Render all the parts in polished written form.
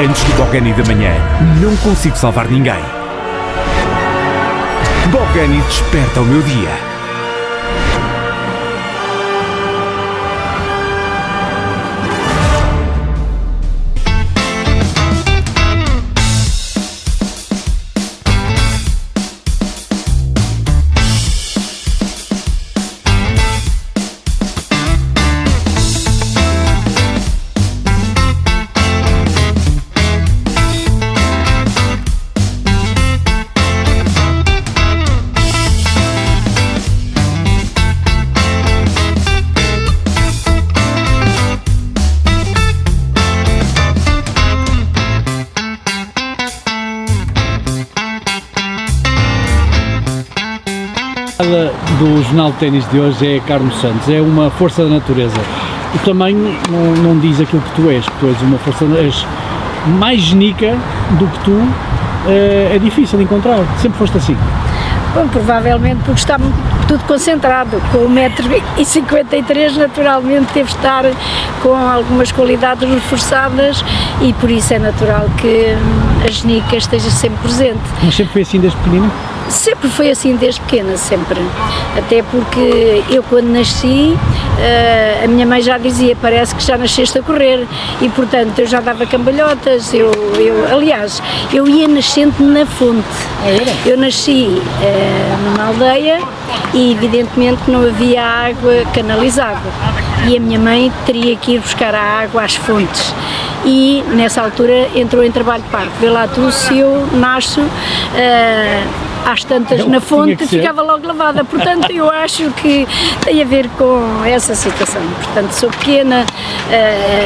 Antes do Bogani da manhã, não consigo salvar ninguém. Bogani desperta o meu dia. Do Jornal de Ténis de hoje é Carlos Santos, é uma força da natureza. O tamanho não diz aquilo que tu és uma força, és mais genica do que tu, é difícil de encontrar, sempre foste assim. Bom, provavelmente porque está tudo concentrado, com 1,53 m naturalmente deve estar com algumas qualidades reforçadas e por isso é natural que a genica esteja sempre presente. Mas sempre foi assim desde pequenina? Sempre foi assim desde pequena, sempre. Até porque eu quando nasci, a minha mãe já dizia, parece que já nasceste a correr e portanto eu já dava cambalhotas, aliás, eu ia nascendo na fonte. Eu nasci numa aldeia e evidentemente que não havia água canalizada e a minha mãe teria que ir buscar a água às fontes. E nessa altura entrou em trabalho de parto. Vê lá tu, se eu nasço às tantas na fonte, ficava logo lavada. Portanto, eu acho que tem a ver com essa situação. Portanto, sou pequena,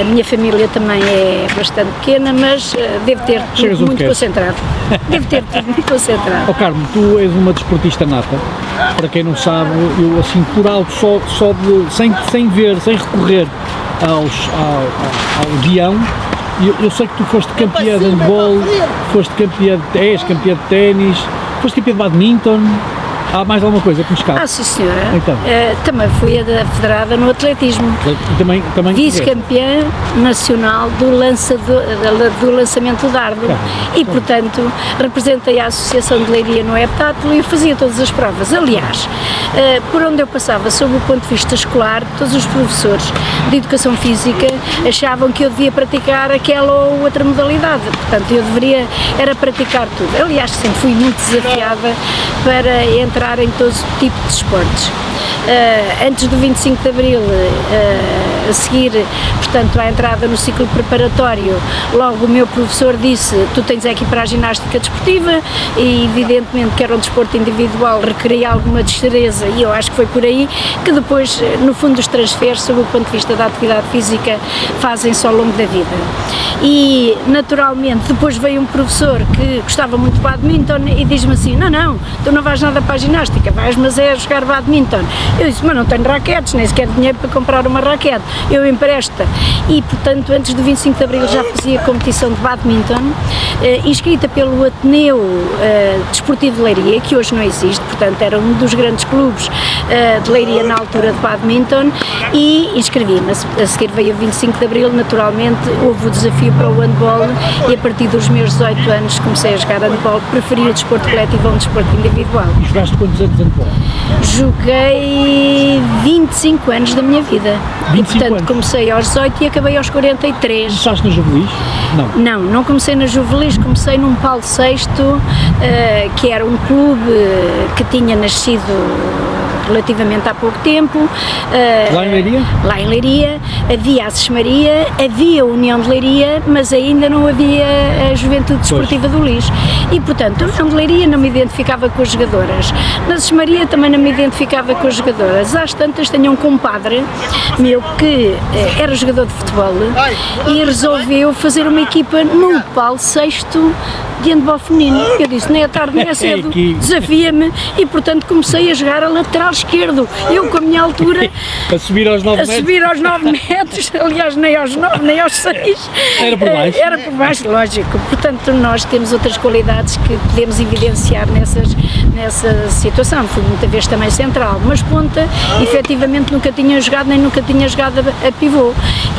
a minha família também é bastante pequena, mas devo ter tudo muito concentrado. Devo ter tudo muito concentrado. Carmo, tu és uma desportista nata. Para quem não sabe, eu assim por alto, sem ver, sem recorrer ao guião, eu sei que tu foste campeã de handball, és campeã de ténis, foste campeã de badminton. Há mais alguma coisa que me escapa? Sim senhora, então. Também fui a federada no atletismo, também vice-campeã nacional do lançamento de dardo e portanto representei a Associação de Leiria no heptátulo e fazia todas as provas. Aliás, por onde eu passava, sob o ponto de vista escolar, todos os professores de educação física achavam que eu devia praticar aquela ou outra modalidade, portanto eu deveria era praticar tudo. Aliás, sempre fui muito desafiada para entrar em todo tipo de esportes. Antes do 25 de Abril, a seguir, portanto, à entrada no ciclo preparatório, logo o meu professor disse, tu tens aqui para a ginástica desportiva e evidentemente que era um desporto individual, requeria alguma destreza e eu acho que foi por aí que depois, no fundo, os transferes, sob o ponto de vista da atividade física, fazem-se ao longo da vida. E, naturalmente, depois veio um professor que gostava muito de badminton e diz-me assim, não, tu não vais nada para a ginástica, vais mas é jogar badminton. Eu disse, mas não tenho raquetes, nem sequer dinheiro para comprar uma raquete, eu empresto. E, portanto, antes do 25 de Abril já fazia competição de badminton, inscrita pelo Ateneu Desportivo de Leiria, que hoje não existe, portanto era um dos grandes clubes de Leiria na altura de badminton, e inscrevi-me. A seguir veio o 25 de Abril, naturalmente houve o desafio para o handball e a partir dos meus 18 anos comecei a jogar handball, preferi o desporto coletivo a um desporto individual. E jogaste quantos anos de handball? Joguei 25 anos da minha vida. 25 e portanto anos. Comecei aos 18 e acabei aos 43. Começaste na Juvelis? Não comecei na Juvelis, comecei num Paulo VI, que era um clube que tinha nascido relativamente há pouco tempo. Lá em Leiria? Lá em Leiria, havia a Sesmaria, havia a União de Leiria, mas ainda não havia a Juventude Desportiva do Lis. E, portanto, a União de Leiria não me identificava com as jogadoras. Na Sesmaria também não me identificava com as jogadoras. Às tantas tinha um compadre meu que era jogador de futebol e resolveu fazer uma equipa no Paulo VI de handball feminino. Eu disse, nem é tarde nem é cedo, desafia-me e, portanto, comecei a jogar a lateral esquerdo. Eu, com a minha altura, a subir aos 9 metros, aliás, nem aos 9, nem aos 6. Era por baixo? Era por baixo, lógico. Portanto, nós temos outras qualidades que podemos evidenciar nessa situação. Fui muita vez também central, mas ponta, efetivamente, nunca tinha jogado, nem nunca tinha jogado a pivô.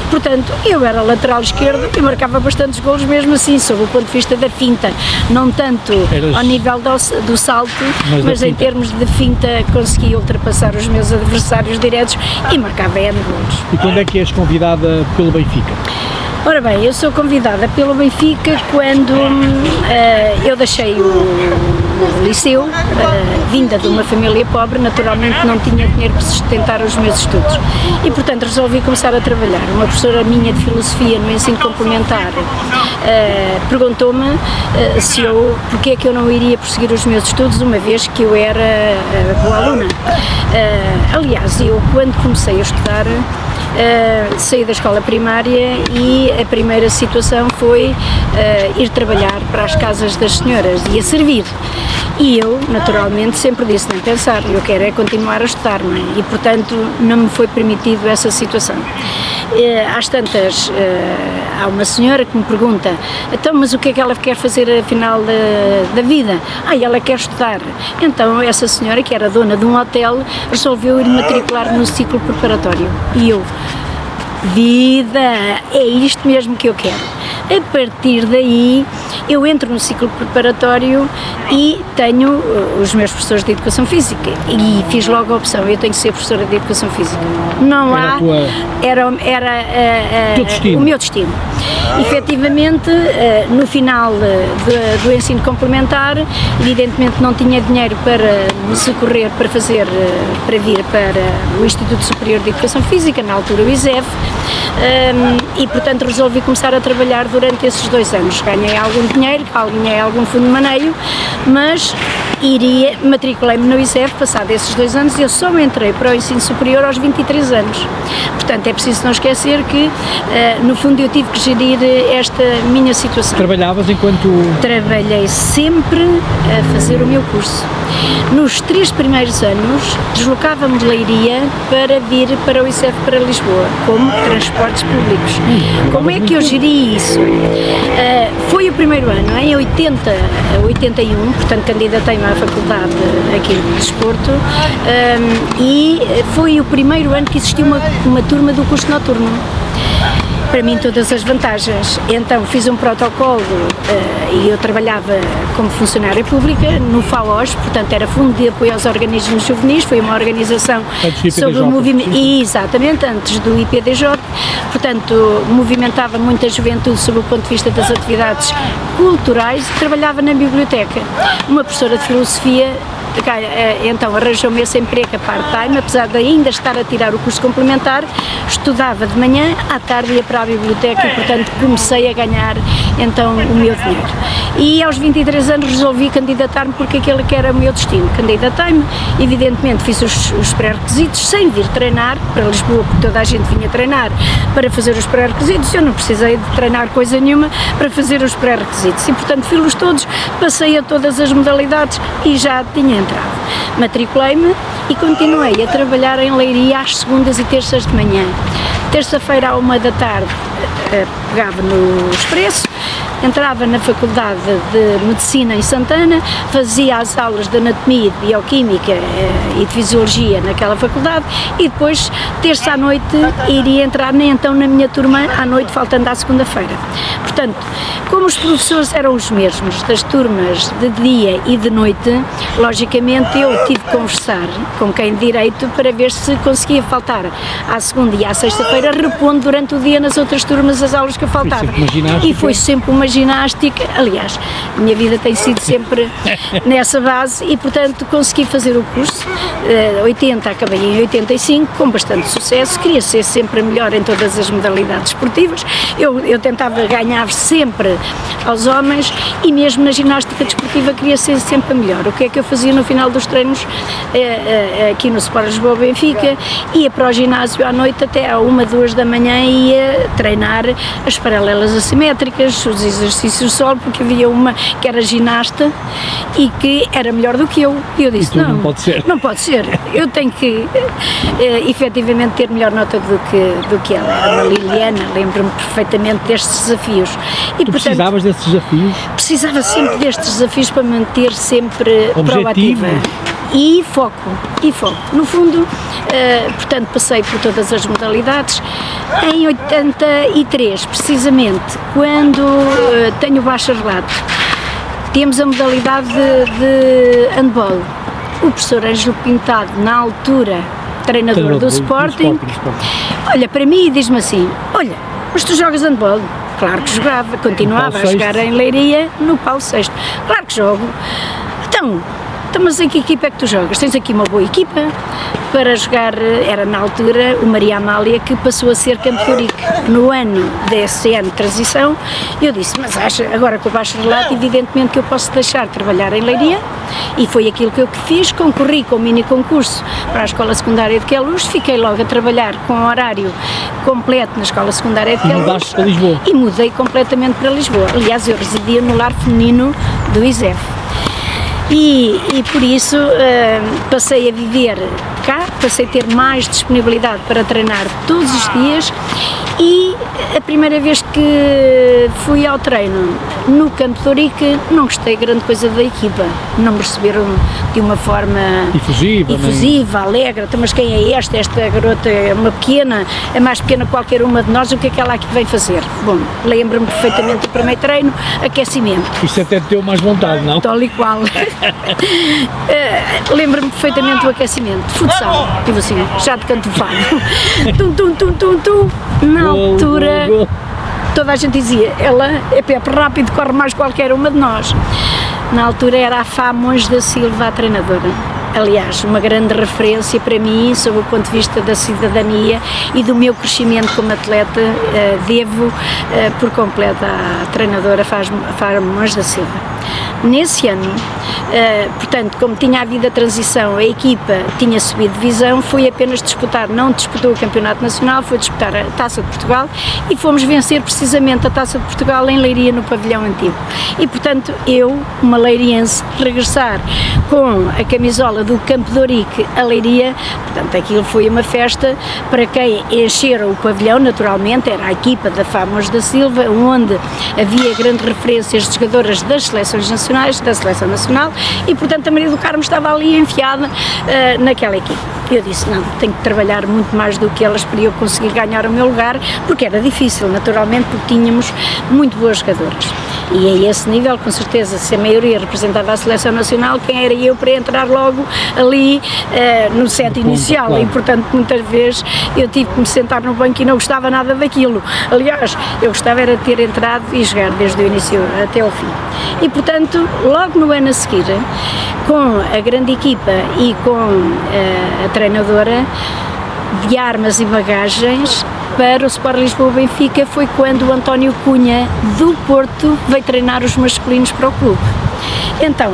Portanto, eu era lateral esquerdo e marcava bastantes golos mesmo assim, sob o ponto de vista da finta, não tanto ao nível do salto, mas em termos de finta conseguia ultrapassar os meus adversários diretos e marcava N golos. E quando é que és convidada pelo Benfica? Ora bem, eu sou convidada pelo Benfica quando eu deixei o liceu, vinda de uma família pobre, naturalmente não tinha dinheiro para sustentar os meus estudos e, portanto, resolvi começar a trabalhar. Uma professora minha de filosofia no ensino complementar perguntou-me porque é que eu não iria prosseguir os meus estudos, uma vez que eu era boa aluna. Aliás, eu quando comecei a estudar, saí da escola primária e a primeira situação foi ir trabalhar para as casas das senhoras e a servir. E eu, naturalmente, sempre disse, nem pensar, eu quero é continuar a estudar, não é? E, portanto, não me foi permitido essa situação. Às tantas, há uma senhora que me pergunta, então, mas o que é que ela quer fazer afinal da vida? Ela quer estudar. Então, essa senhora, que era dona de um hotel, resolveu ir matricular no ciclo preparatório. E eu, vida, é isto mesmo que eu quero. A partir daí, eu entro no ciclo preparatório e tenho os meus professores de Educação Física e fiz logo a opção, eu tenho que ser professora de Educação Física. Não há, era o meu destino. Efetivamente, no final do ensino complementar, evidentemente não tinha dinheiro para me socorrer para vir para o Instituto Superior de Educação Física, na altura o ISEF, e portanto resolvi começar a trabalhar durante esses 2 anos. Ganhei algum dinheiro, ganhei algum fundo de maneio, mas matriculei-me no ISEF, passado esses 2 anos, eu só entrei para o ensino superior aos 23 anos. Portanto, é preciso não esquecer que, no fundo, eu tive que gerir esta minha situação. Trabalhavas enquanto... Trabalhei sempre a fazer o meu curso. Nos 3 primeiros anos, deslocava-me de Leiria para vir para o ISEF para Lisboa, como transportes públicos. Como é que eu geri isso? Foi o primeiro ano, em 81, portanto candidatei-me à faculdade aqui de Desporto, e foi o primeiro ano que existiu uma turma do curso noturno. Para mim, todas as vantagens. Então, fiz um protocolo e eu trabalhava como funcionária pública no FAOS, portanto, era Fundo de Apoio aos Organismos Juvenis, foi uma organização sobre o movimento. Exatamente, antes do IPDJ, portanto, movimentava muita juventude sob o ponto de vista das atividades culturais e trabalhava na biblioteca. Uma professora de filosofia então arranjou-me esse emprego a part-time, apesar de ainda estar a tirar o curso complementar, estudava de manhã, à tarde ia para a biblioteca e, portanto, comecei a ganhar então o meu dinheiro. E aos 23 anos resolvi candidatar-me porque aquele que era o meu destino. Candidatei-me, evidentemente fiz os pré-requisitos sem vir treinar para Lisboa, porque toda a gente vinha treinar para fazer os pré-requisitos, eu não precisei de treinar coisa nenhuma para fazer os pré-requisitos e, portanto, fiz-los todos, passei a todas as modalidades e já tinha entrado. Matriculei-me e continuei a trabalhar em Leiria às segundas e terças de manhã. Terça-feira à 1 da tarde pegava no Expresso, entrava na Faculdade de Medicina em Santana, fazia as aulas de Anatomia, de Bioquímica e de Fisiologia naquela faculdade e depois, terça à noite, iria entrar então na minha turma à noite, faltando à segunda-feira. Portanto, como os professores eram os mesmos das turmas de dia e de noite, logicamente eu tive que conversar com quem de direito para ver se conseguia faltar à segunda e à sexta-feira, repondo durante o dia nas outras turmas as aulas que eu faltava. E foi sempre uma ginástica, aliás, a minha vida tem sido sempre nessa base e, portanto, consegui fazer o curso, 80, acabei em 85, com bastante sucesso, queria ser sempre a melhor em todas as modalidades esportivas, eu tentava ganhar sempre aos homens e mesmo na ginástica desportiva queria ser sempre a melhor. O que é que eu fazia no final dos treinos aqui no Sport Lisboa Benfica? Ia para o ginásio à noite até à 1, 2 da manhã e ia treinar treinar as paralelas assimétricas, os exercícios de solo, porque havia uma que era ginasta e que era melhor do que eu. E eu disse, não pode ser. Não pode ser, eu tenho que efetivamente ter melhor nota do que ela. Era uma Liliana, lembro-me perfeitamente destes desafios. E, Tu precisavas desses desafios? Precisava sempre destes desafios para manter sempre proativa. E foco. No fundo, portanto, passei por todas as modalidades. Em 83, precisamente, quando tenho o bacharelato, temos a modalidade de handball. O professor Ângelo Pintado, na altura, treinador do Sporting, olha para mim e diz-me assim, olha, mas tu jogas handball? Claro que jogava, continuava a jogar em Leiria, no Paulo VI. Claro que jogo. Então, mas em que equipa é que tu jogas? Tens aqui uma boa equipa para jogar, era na altura o Maria Amália que passou a ser Campo de Ourique. No ano desse ano de transição, eu disse, mas acha, agora com o bacharelato, evidentemente que eu posso deixar de trabalhar em Leiria, e foi aquilo que eu fiz, concorri com o mini concurso para a Escola Secundária de Queluz, fiquei logo a trabalhar com horário completo na Escola Secundária de Queluz. E mudaste para Lisboa? E mudei completamente para Lisboa. Aliás, eu residia no lar feminino do ISEF. E por isso passei a viver cá, passei a ter mais disponibilidade para treinar todos os dias, e a primeira vez que fui ao treino no Campo de Ourique não gostei grande coisa da equipa, não me receberam de uma forma efusiva, alegre, então, mas quem é esta? Esta garota é uma pequena, é mais pequena que qualquer uma de nós, o que é que ela aqui vem fazer? Bom, lembro-me perfeitamente do primeiro treino, aquecimento. Isso até te deu mais vontade, não? Tal e qual. Lembro-me perfeitamente do aquecimento, futsal, tipo assim, já de canto fado. Na altura, toda a gente dizia, ela é pepe rápido, corre mais qualquer uma de nós. Na altura era a Fá Monge da Silva, a treinadora. Aliás, uma grande referência para mim, sob o ponto de vista da cidadania e do meu crescimento como atleta, devo por completo à treinadora Fá Monge da Silva. Nesse ano, portanto, como tinha havido a transição, a equipa tinha subido de divisão, foi apenas disputar, não disputou o Campeonato Nacional, foi disputar a Taça de Portugal e fomos vencer precisamente a Taça de Portugal em Leiria, no pavilhão antigo. E, portanto, eu, uma leiriense, regressar com a camisola do Campo de Ourique a Leiria, portanto, aquilo foi uma festa para quem encheram o pavilhão, naturalmente, era a equipa da Fá Monge da Silva, onde havia grandes referências de jogadoras das seleções nacionais, da Seleção Nacional, e portanto a Maria do Carmo estava ali enfiada naquela equipe. Eu disse, não, tenho que trabalhar muito mais do que elas para eu conseguir ganhar o meu lugar, porque era difícil, naturalmente, porque tínhamos muito boas jogadoras. E a esse nível, com certeza, se a maioria representava a Seleção Nacional, quem era eu para entrar logo ali no set inicial, claro. E portanto muitas vezes eu tive que me sentar no banco e não gostava nada daquilo. Aliás, eu gostava era de ter entrado e jogar desde o início até ao fim. E portanto, logo no ano a seguir, com a grande equipa e com a treinadora, de armas e bagagens para o Sport Lisboa Benfica, foi quando o António Cunha do Porto veio treinar os masculinos para o clube. Então,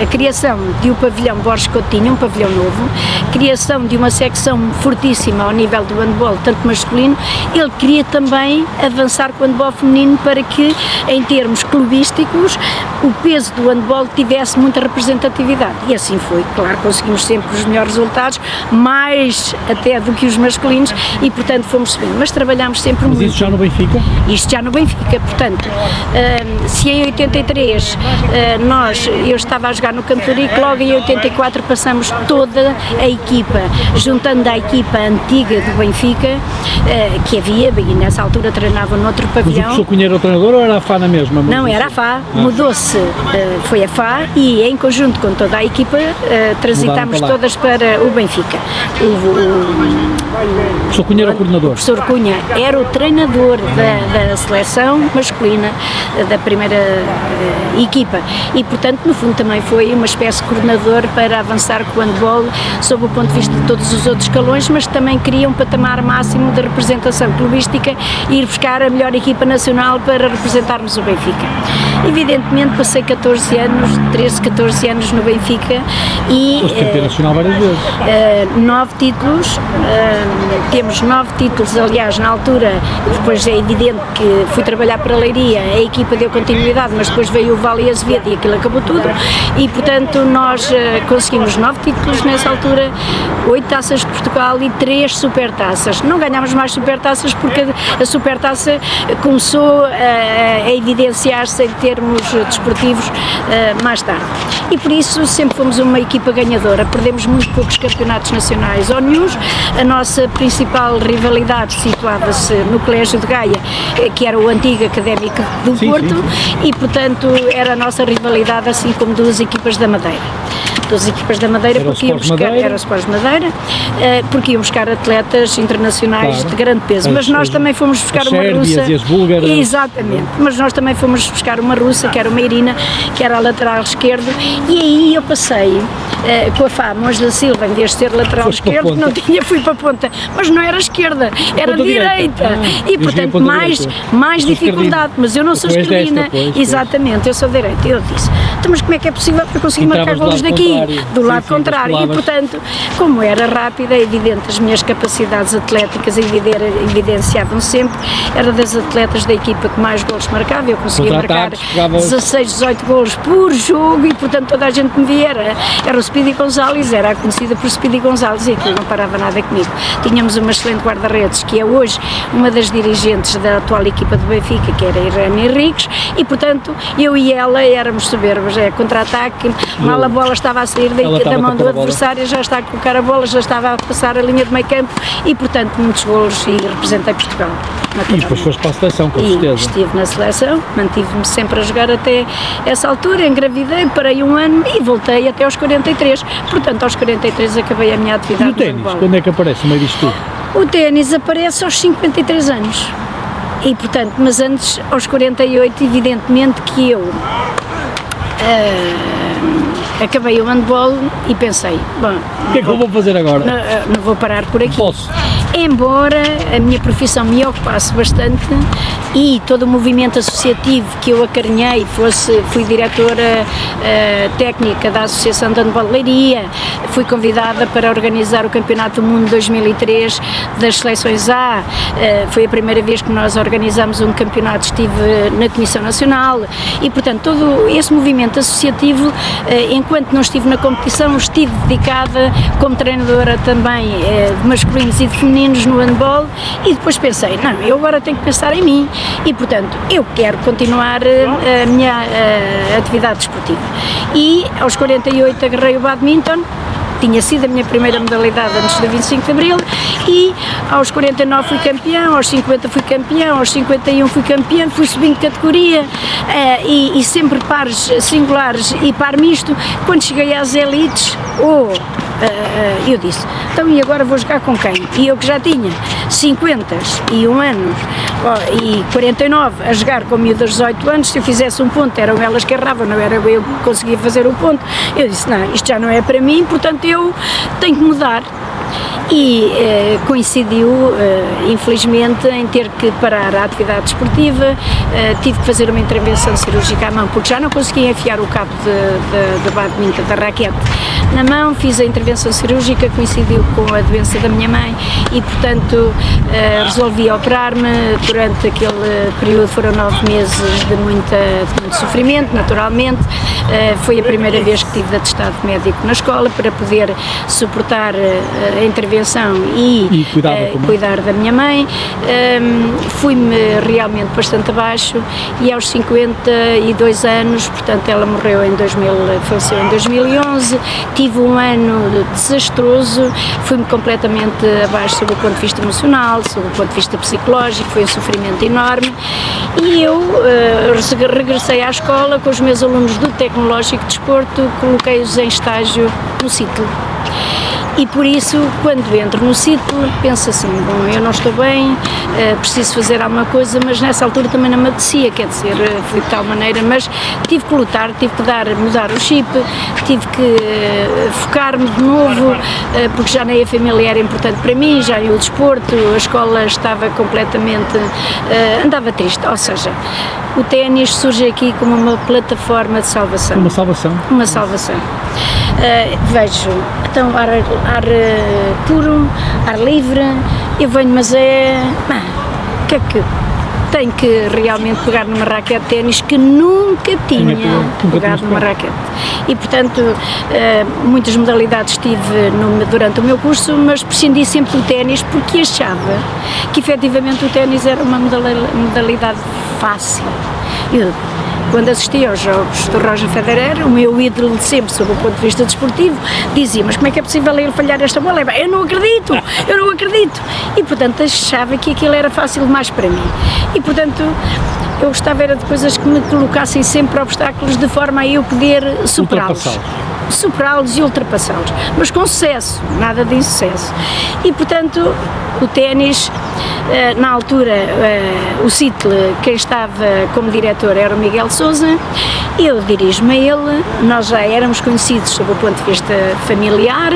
a criação de um pavilhão Borges Coutinho, um pavilhão novo, criação de uma secção fortíssima ao nível do handball, tanto masculino, ele queria também avançar com o handball feminino para que, em termos clubísticos, o peso do handball tivesse muita representatividade. E assim foi, claro, conseguimos sempre os melhores resultados, mais até do que os masculinos, e portanto fomos subindo, mas trabalhámos sempre muito. Mas isso já no Benfica? Isto já no Benfica, portanto, se em 83 eu estava a jogar no Campo de Ourique, logo em 84 passamos toda a equipa, juntando a equipa antiga do Benfica, que havia, e nessa altura treinava noutro pavilhão. Mas o professor Cunha era o treinador ou era a Fá na mesma? Não, era a Fá, mudou-se, foi a Fá, e em conjunto com toda a equipa transitámos todas para o Benfica. O professor Cunha era o coordenador? O professor Cunha era o treinador da seleção masculina da primeira equipa, e portanto no fundo também foi uma espécie de coordenador para avançar com o handball sob o ponto de vista de todos os outros escalões, mas também queria um patamar máximo de representação clubística e ir buscar a melhor equipa nacional para representarmos o Benfica. Evidentemente passei 13, 14 anos no Benfica e Foste campeão nacional várias vezes. 9 títulos, temos 9 títulos, aliás, na altura, depois é evidente que fui trabalhar para a Leiria, a equipa deu continuidade, mas depois veio o Vale e Azevedo e aquilo acabou tudo, e portanto nós conseguimos 9 títulos nessa altura, 8 taças de Portugal e 3 supertaças. Não ganhámos mais supertaças porque a supertaça começou a evidenciar-se em termos desportivos mais tarde. E por isso sempre fomos uma equipa ganhadora, perdemos muito poucos campeonatos nacionais ou nenhum. A nossa principal rivalidade situava-se no Colégio de Gaia, que era o antigo Académico do Porto, e portanto era a nossa rivalidade, assim como duas equipas da Madeira. Das equipas da Madeira, porque iam buscar, era o Sports Madeira, porque iam buscar atletas internacionais de grande peso, mas nós também fomos buscar uma russa, e as búlgaras. Exatamente, mas nós também fomos buscar uma russa, que era uma Irina, que era a lateral esquerdo, e aí eu passei com a Famos da Silva, em vez de ser lateral esquerdo, não tinha, fui para a ponta, mas não era esquerda, era direita, e portanto mais dificuldade, mas eu não sou esquerdina, exatamente, eu sou direita, eu disse, então, mas como é que é possível para conseguir marcar golos daqui? Do lado contrário, e portanto, como era rápida, é evidente, as minhas capacidades atléticas evidenciavam sempre, era das atletas da equipa que mais golos marcava, eu conseguia marcar 16, 18 golos por jogo, e portanto toda a gente me via, era o Speedy Gonzalez, era conhecida por Speedy Gonzalez, e aquilo não parava nada comigo. Tínhamos uma excelente guarda-redes, que é hoje uma das dirigentes da atual equipa do Benfica, que era a Irene Henriques, e portanto eu e ela éramos soberbos, contra-ataque, mal a bola estava a sair da mão do adversário, já está a colocar a bola, já estava a passar a linha de meio campo, e portanto muitos golos, e representei Portugal. E depois foste para a seleção, com certeza. Estive na seleção, mantive-me sempre a jogar até essa altura, engravidei, parei um ano e voltei até aos 43, portanto aos 43 acabei a minha atividade. E o ténis, quando é que aparece no meio disto tudo? O ténis aparece aos 53 anos, e portanto, mas antes, aos 48, evidentemente que eu acabei o handball e pensei, bom, o que é que eu vou fazer agora? Não vou parar por aqui. Posso. Embora a minha profissão me ocupasse bastante e todo o movimento associativo que eu acarinhei, fui diretora técnica da Associação de Handball de Leiria, fui convidada para organizar o Campeonato do Mundo 2003 das Seleções A, foi a primeira vez que nós organizamos um campeonato, estive na Comissão Nacional, e portanto todo esse movimento associativo, enquanto não estive na competição, estive dedicada como treinadora também de masculinos e de femininos no handball, e depois pensei, não, eu agora tenho que pensar em mim, e portanto eu quero continuar a minha atividade desportiva. E aos 48 agarrei o badminton, tinha sido a minha primeira modalidade antes do 25 de Abril, e aos 49 fui campeão, aos 50 fui campeão, aos 51 fui campeão, fui subindo de categoria, e sempre pares singulares e par misto. Quando cheguei às elites, eu disse, então e agora vou jogar com quem? E eu que já tinha 51 anos e 49 a jogar com miúdas de 18 anos, se eu fizesse um ponto eram elas que erravam, não era eu que conseguia fazer o ponto. Eu disse, não, isto já não é para mim, portanto eu tenho que mudar. E coincidiu, infelizmente, em ter que parar a atividade desportiva, tive que fazer uma intervenção cirúrgica à mão, porque já não conseguia enfiar o cabo de badminton, da raquete, na mão. Fiz a intervenção cirúrgica, coincidiu com a doença da minha mãe, e portanto resolvi operar-me. Durante aquele período foram 9 meses de muito sofrimento, naturalmente. Foi a primeira vez que tive de atestado médico na escola para poder suportar a intervenção e cuidar da minha mãe. Fui-me realmente bastante abaixo, e aos 52 anos, portanto ela morreu faleceu em 2011, tive um ano desastroso, fui-me completamente abaixo sob o ponto de vista emocional, sob o ponto de vista psicológico, foi um sofrimento enorme, e eu regressei à escola com os meus alunos do Tecnológico de Desporto, coloquei-os em estágio no CITL. E por isso, quando entro no ciclo, penso assim, bom, eu não estou bem, preciso fazer alguma coisa, mas nessa altura também não me apetecia, quer dizer, fui de tal maneira, mas tive que lutar, tive que mudar o chip, tive que focar-me de novo, porque já nem a família era importante para mim, já o desporto, a escola estava completamente, andava triste, ou seja, o ténis surge aqui como uma plataforma de salvação. Uma salvação? Uma salvação. Vejo, então, ar puro, ar livre, eu venho, mas o que é que tenho que realmente pegar numa raquete de ténis que nunca tinha pegado numa raquete. E, portanto, muitas modalidades tive durante o meu curso, mas prescindi sempre do ténis porque achava que, efetivamente, o ténis era uma modalidade fácil. Quando assisti aos jogos do Roger Federer, o meu ídolo de sempre, sob o ponto de vista desportivo, dizia, mas como é que é possível ele falhar esta bola? Eu não acredito! E, portanto, achava que aquilo era fácil demais para mim. E, portanto, eu gostava era de coisas que me colocassem sempre obstáculos de forma a eu poder superá-los e ultrapassá-los, mas com sucesso, nada de insucesso. E, portanto, o ténis, na altura, o CITL, quem estava como diretor era o Miguel Sousa, eu dirijo-me a ele, nós já éramos conhecidos sob o ponto de vista familiar,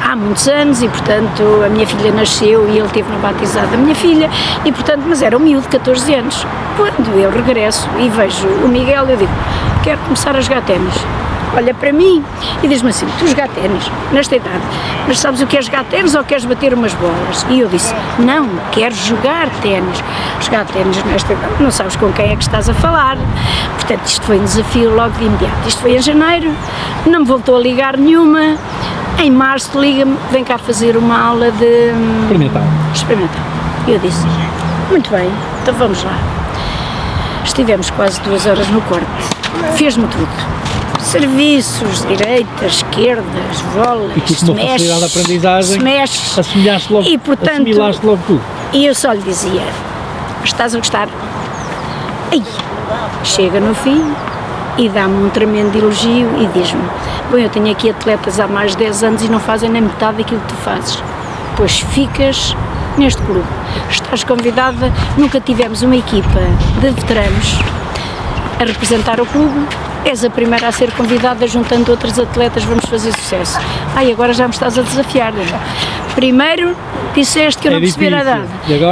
há muitos anos, e, portanto, a minha filha nasceu e ele teve no batizado da minha filha, e, portanto, mas era um miúdo de 14 anos. Quando eu regresso e vejo o Miguel, eu digo, quero começar a jogar ténis. Olha para mim e diz-me assim, tu jogar ténis nesta idade, mas sabes o que é jogar ténis ou queres bater umas bolas? E eu disse, não, quero jogar ténis. Jogar ténis nesta idade, não sabes com quem é que estás a falar. Portanto, isto foi um desafio logo de imediato. Isto foi em janeiro, não me voltou a ligar nenhuma. Em março liga-me, vem cá fazer uma aula de experimental. E eu disse, muito bem, então vamos lá. Estivemos quase 2 horas no corte, fez-me tudo. Serviços, direitas, esquerdas, bolas, smash, assimilaste logo tudo. E eu só lhe dizia, estás a gostar? Ai, chega no fim e dá-me um tremendo elogio e diz-me, bom, eu tenho aqui atletas há mais de 10 anos e não fazem nem metade daquilo que tu fazes, pois ficas neste clube, estás convidada, nunca tivemos uma equipa de veteranos a representar o clube, és a primeira a ser convidada, juntando outros atletas, vamos fazer sucesso. Ai, agora já me estás a desafiar. Primeiro disseste que eu não percebia nada.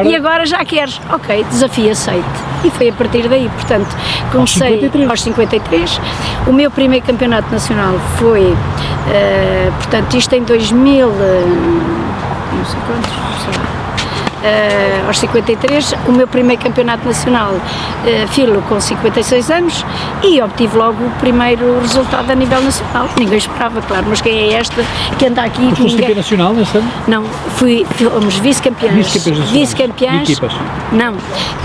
E agora já queres. Ok, desafio aceito. E foi a partir daí, portanto, comecei aos 53. O meu primeiro campeonato nacional foi, portanto, isto em 2000, não sei quantos, sei lá. Aos 53, o meu primeiro campeonato nacional filo com 56 anos e obtive logo o primeiro resultado a nível nacional. Ninguém esperava, claro, mas quem é esta que anda aqui? Mas foste campeã nacional nesse ano? Não, fomos vice-campeãs.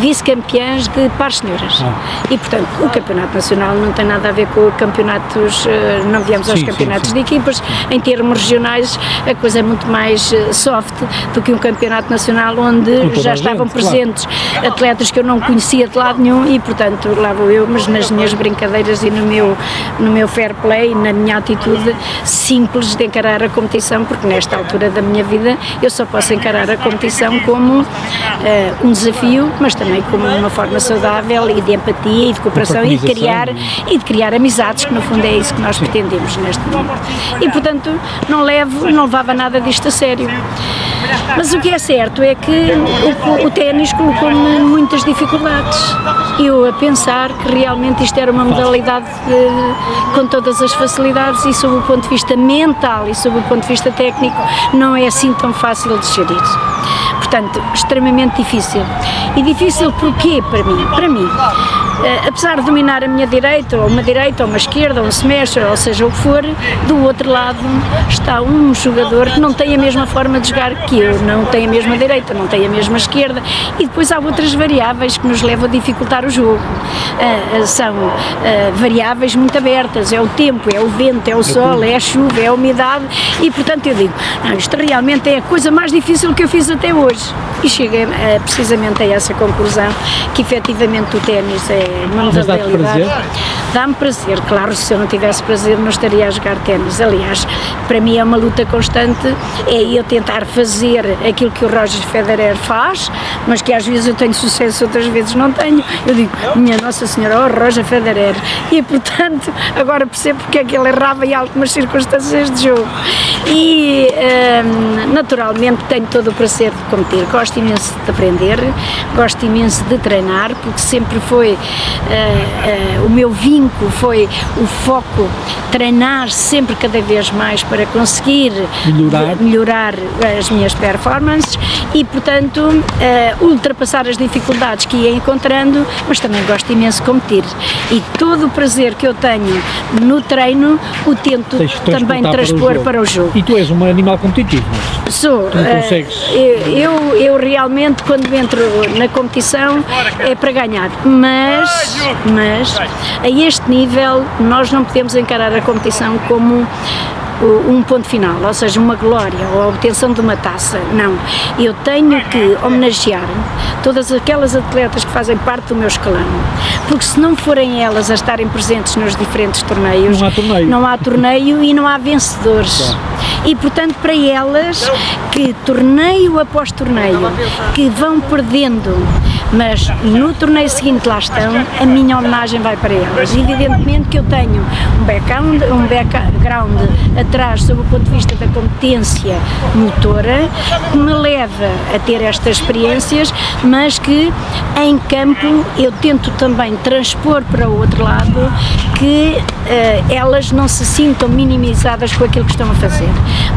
Vice-campeãs de pares senhoras. E, portanto, o campeonato nacional não tem nada a ver com campeonatos, não viemos aos campeonatos de equipas. Em termos regionais, a coisa é muito mais soft do que um campeonato nacional onde já estavam presentes atletas que eu não conhecia de lado nenhum e, portanto, lá vou eu, mas nas minhas brincadeiras e no meu fair play, na minha atitude simples de encarar a competição, porque nesta altura da minha vida eu só posso encarar a competição como um desafio, mas também como uma forma saudável e de empatia e de cooperação e de criar amizades, que no fundo é isso que nós pretendemos neste momento. E, portanto, não levava nada disto a sério. Mas o que é certo é que o ténis colocou-me muitas dificuldades. Eu a pensar que realmente isto era uma modalidade com todas as facilidades e sob o ponto de vista mental e sob o ponto de vista técnico não é assim tão fácil de gerir. Portanto, extremamente difícil. E difícil porquê para mim? Para mim, apesar de dominar a minha direita, ou uma esquerda, ou um smasher, ou seja o que for, do outro lado está um jogador que não tem a mesma forma de jogar que eu, não tem a mesma direita, não tem a mesma esquerda, e depois há outras variáveis que nos levam a dificultar o jogo. São variáveis muito abertas, é o tempo, é o vento, é o sol, é a chuva, é a umidade, e portanto eu digo, não, isto realmente é a coisa mais difícil que eu fiz até hoje. hoje e cheguei precisamente a essa conclusão, que efetivamente o ténis é uma modalidade. Dá-me prazer, claro, se eu não tivesse prazer não estaria a jogar ténis. Aliás, para mim é uma luta constante, é eu tentar fazer aquilo que o Roger Federer faz, mas que às vezes eu tenho sucesso, outras vezes não tenho. Eu digo, minha Nossa Senhora, oh Roger Federer, e portanto agora percebo porque é que ele errava em algumas circunstâncias de jogo. E naturalmente tenho todo o prazer de competir, gosto imenso de aprender, gosto imenso de treinar, porque sempre foi o meu vínculo, foi o foco, treinar sempre cada vez mais para conseguir melhorar as minhas performances e portanto ultrapassar as dificuldades que ia encontrando, mas também gosto imenso de competir e todo o prazer que eu tenho no treino o tento também transpor para o jogo. E tu és um animal competitivo, mas sou. Eu realmente quando entro na competição é para ganhar, mas a este nível nós não podemos encarar a competição como um ponto final, ou seja, uma glória ou a obtenção de uma taça, não. Eu tenho que homenagear todas aquelas atletas que fazem parte do meu escalão, porque se não forem elas a estarem presentes nos diferentes torneios, não há torneio e não há vencedores. E portanto para elas, que torneio após torneio, que vão perdendo, mas no torneio seguinte lá estão, a minha homenagem vai para elas. Evidentemente que eu tenho um background atrás sob o ponto de vista da competência motora, que me leva a ter estas experiências, mas que em campo eu tento também transpor para o outro lado, que elas não se sintam minimizadas com aquilo que estão a fazer.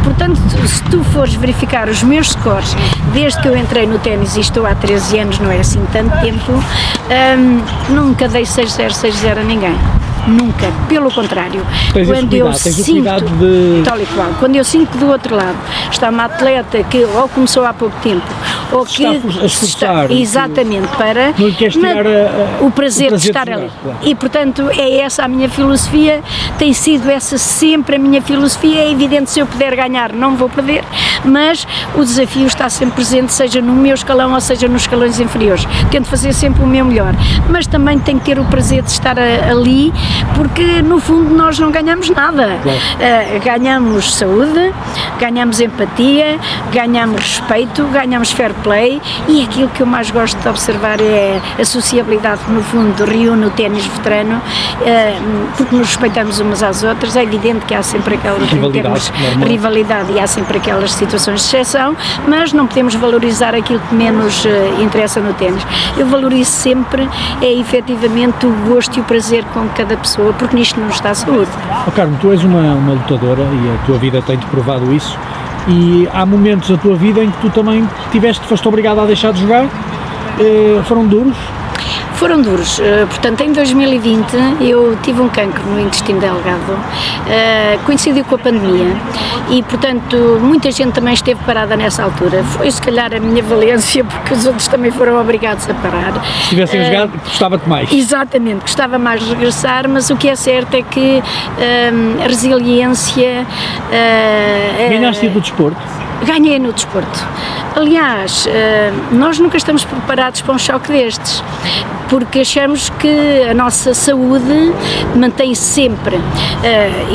Portanto, se tu fores verificar os meus scores, desde que eu entrei no ténis e estou há 13 anos, não é assim tanto tempo, nunca dei 6-0, 6-0 a ninguém. Nunca, pelo contrário, quando eu sinto, tal e qual, quando eu sinto que do outro lado está uma atleta que ou começou há pouco tempo ou que está exatamente para o prazer de estar ali. E portanto é essa a minha filosofia, tem sido essa sempre a minha filosofia. É evidente, se eu puder ganhar não vou perder, mas o desafio está sempre presente, seja no meu escalão ou seja nos escalões inferiores. Tento fazer sempre o meu melhor, mas também tenho que ter o prazer de estar ali, porque no fundo nós não ganhamos nada. Ganhamos saúde, ganhamos empatia, ganhamos respeito, ganhamos fair play, e aquilo que eu mais gosto de observar é a sociabilidade que no fundo reúne o ténis veterano, porque nos respeitamos umas às outras. É evidente que há sempre aquelas rivalidade e há sempre aquelas situações de exceção, mas não podemos valorizar aquilo que menos interessa no ténis. Eu valorizo sempre efetivamente o gosto e o prazer com cada pessoa, porque nisto nos dá saúde. Carmo, tu és uma lutadora e a tua vida tem-te provado isso, e há momentos da tua vida em que tu também foste obrigada a deixar de jogar, foram duros? Foram duros, portanto em 2020 eu tive um cancro no intestino delgado, coincidiu com a pandemia e portanto muita gente também esteve parada nessa altura. Foi se calhar a minha valência, porque os outros também foram obrigados a parar. Se tivessem jogado, gostava-te mais. Exatamente, gostava mais de regressar, mas o que é certo é que a resiliência... Ganhaste do desporto? Ganhei no desporto. Aliás, nós nunca estamos preparados para um choque destes, porque achamos que a nossa saúde mantém-se sempre.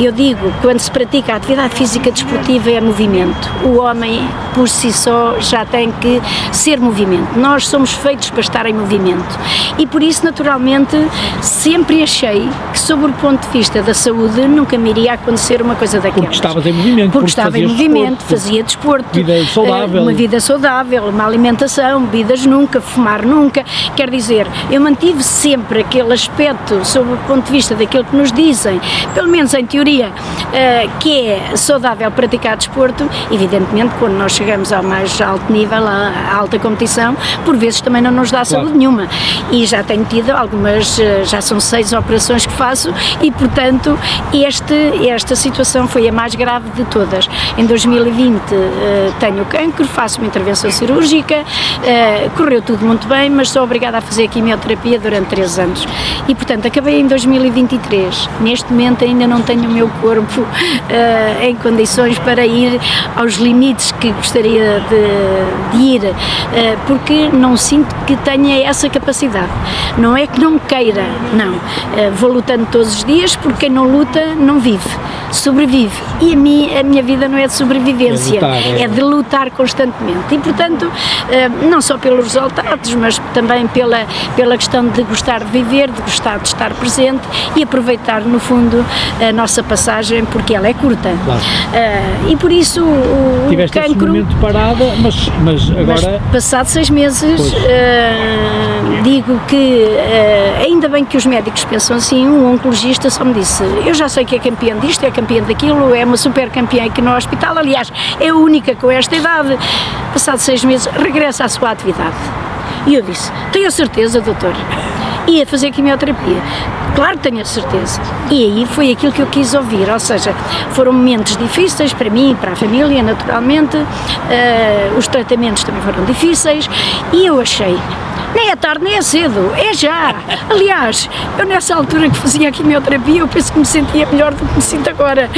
Eu digo, quando se pratica a atividade física desportiva é movimento. O homem, por si só, já tem que ser movimento. Nós somos feitos para estar em movimento. E por isso, naturalmente, sempre achei que, sob o ponto de vista da saúde, nunca me iria acontecer uma coisa daquelas. Porque estavas em movimento. Porque estava em movimento, fazia desporto. Vida saudável. Uma vida saudável, uma alimentação, bebidas nunca, fumar nunca. Quer dizer, eu mantive sempre aquele aspecto, sob o ponto de vista daquilo que nos dizem, pelo menos em teoria, que é saudável praticar desporto. Evidentemente, quando nós chegamos ao mais alto nível, à alta competição, por vezes também não nos dá saúde nenhuma. E já tenho tido algumas, já são 6 operações que faço e, portanto, esta situação foi a mais grave de todas. Em 2020 tenho cancro, faço uma intervenção cirúrgica, correu tudo muito bem, mas sou obrigada a fazer quimioterapia durante 3 anos. E, portanto, acabei em 2023. Neste momento ainda não tenho o meu corpo em condições para ir aos limites que gostaria de ir, porque não sinto que tenha essa capacidade. Não é que não queira, não. Vou lutando todos os dias, porque quem não luta não vive, sobrevive. E a minha vida não é de sobrevivência, é de lutar constantemente. E, portanto, não só pelos resultados, mas também pela questão de gostar de viver, de gostar de estar presente e aproveitar, no fundo, a nossa passagem, porque ela é curta. Claro. E por isso o tiveste cancro... esse momento parada, mas agora... Mas, passado 6 meses, digo que ainda bem que os médicos pensam assim. Um oncologista só me disse: eu já sei que é campeã disto, é campeã daquilo, é uma super campeã aqui no hospital, aliás, é a única com esta idade. Passado 6 meses, regressa à sua atividade. E eu disse: tenho a certeza, doutor? Ia fazer quimioterapia. Claro que tenho a certeza. E aí foi aquilo que eu quis ouvir, ou seja, foram momentos difíceis para mim e para a família, naturalmente, os tratamentos também foram difíceis, e eu achei, nem é tarde nem é cedo, é já. Aliás, eu nessa altura que fazia a quimioterapia, eu penso que me sentia melhor do que me sinto agora.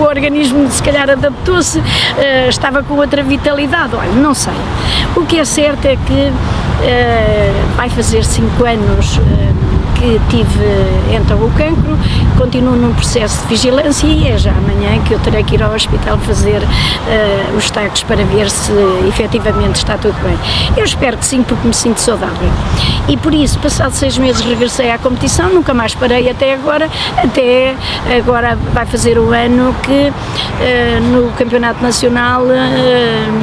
O organismo se calhar adaptou-se, estava com outra vitalidade, olha, não sei. O que é certo é que vai fazer 5 anos que tive então o cancro, continuo num processo de vigilância e é já amanhã que eu terei que ir ao hospital fazer os taques para ver se efetivamente está tudo bem. Eu espero que sim, porque me sinto saudável. E por isso, passados 6 meses, regressei à competição, nunca mais parei até agora vai fazer o ano que no Campeonato Nacional,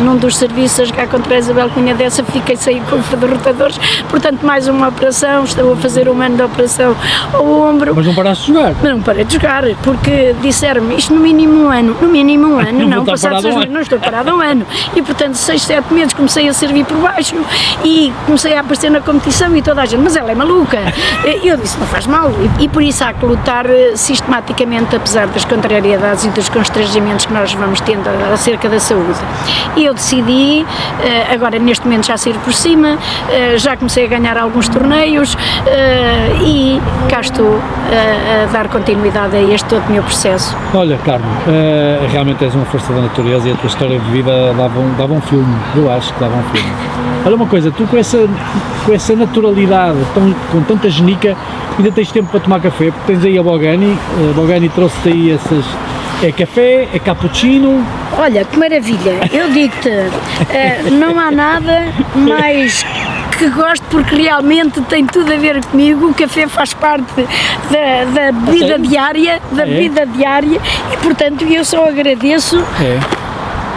num dos serviços cá contra a Isabel Cunha dessa, fiquei sem culpa de rotadores, portanto mais uma operação, estou a fazer um ano de operação ao ombro. Mas não paraste de jogar? Não parei de jogar, porque disseram-me isto no mínimo um ano, não, passados 6 meses, não estou parado há um ano, e portanto 6, 7 meses comecei a servir por baixo e comecei a aparecer na competição e toda a gente, mas ela é maluca. Eu disse, não faz mal, e por isso há que lutar sistematicamente, apesar das contrariedades e dos constrangimentos que nós vamos tendo acerca da saúde. E eu decidi, agora neste momento já sair por cima, já comecei a ganhar alguns torneios, e cá estou a dar continuidade a este todo o meu processo. Olha, Carmo, realmente és uma força da natureza e a tua história de vida dava um filme, eu acho que dava um filme. Olha uma coisa, tu com essa naturalidade, com tanta genica, ainda tens tempo para tomar café, porque tens aí a Bogani trouxe-te aí essas... É café, é cappuccino. Olha, que maravilha, eu digo-te, não há nada mais que gosto, porque realmente tem tudo a ver comigo. O café faz parte da vida diária, e portanto eu só agradeço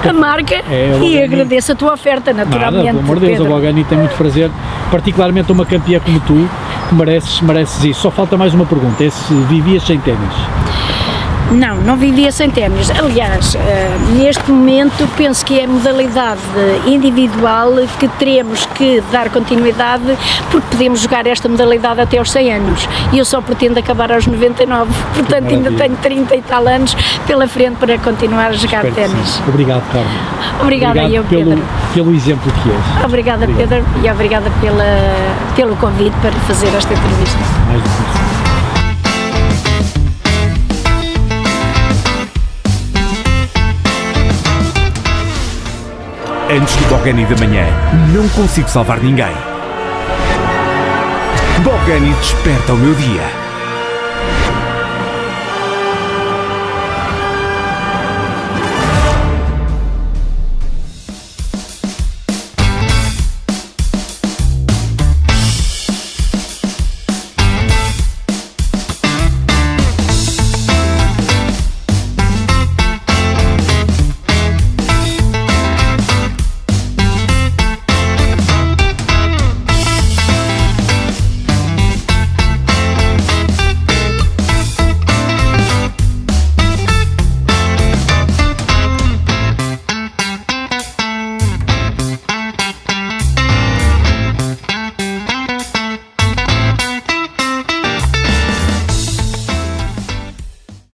a marca e agradeço a tua oferta, naturalmente. Nada, pelo amor de Deus, a Bogani tem muito prazer, particularmente uma campeã como tu, que mereces isso. Só falta mais uma pergunta, é se vivias sem ténis? Não vivia sem ténis. Aliás, neste momento penso que é a modalidade individual que teremos que dar continuidade, porque podemos jogar esta modalidade até aos 100 anos e eu só pretendo acabar aos 99, portanto ainda tenho 30 e tal anos pela frente para continuar a jogar ténis. Obrigado, Carmo. Obrigada eu, Pedro. Pelo exemplo que és. Obrigada, Pedro, e obrigada pelo convite para fazer esta entrevista. Mais do que isso. Antes do Bogani da manhã, não consigo salvar ninguém. Bogani desperta o meu dia.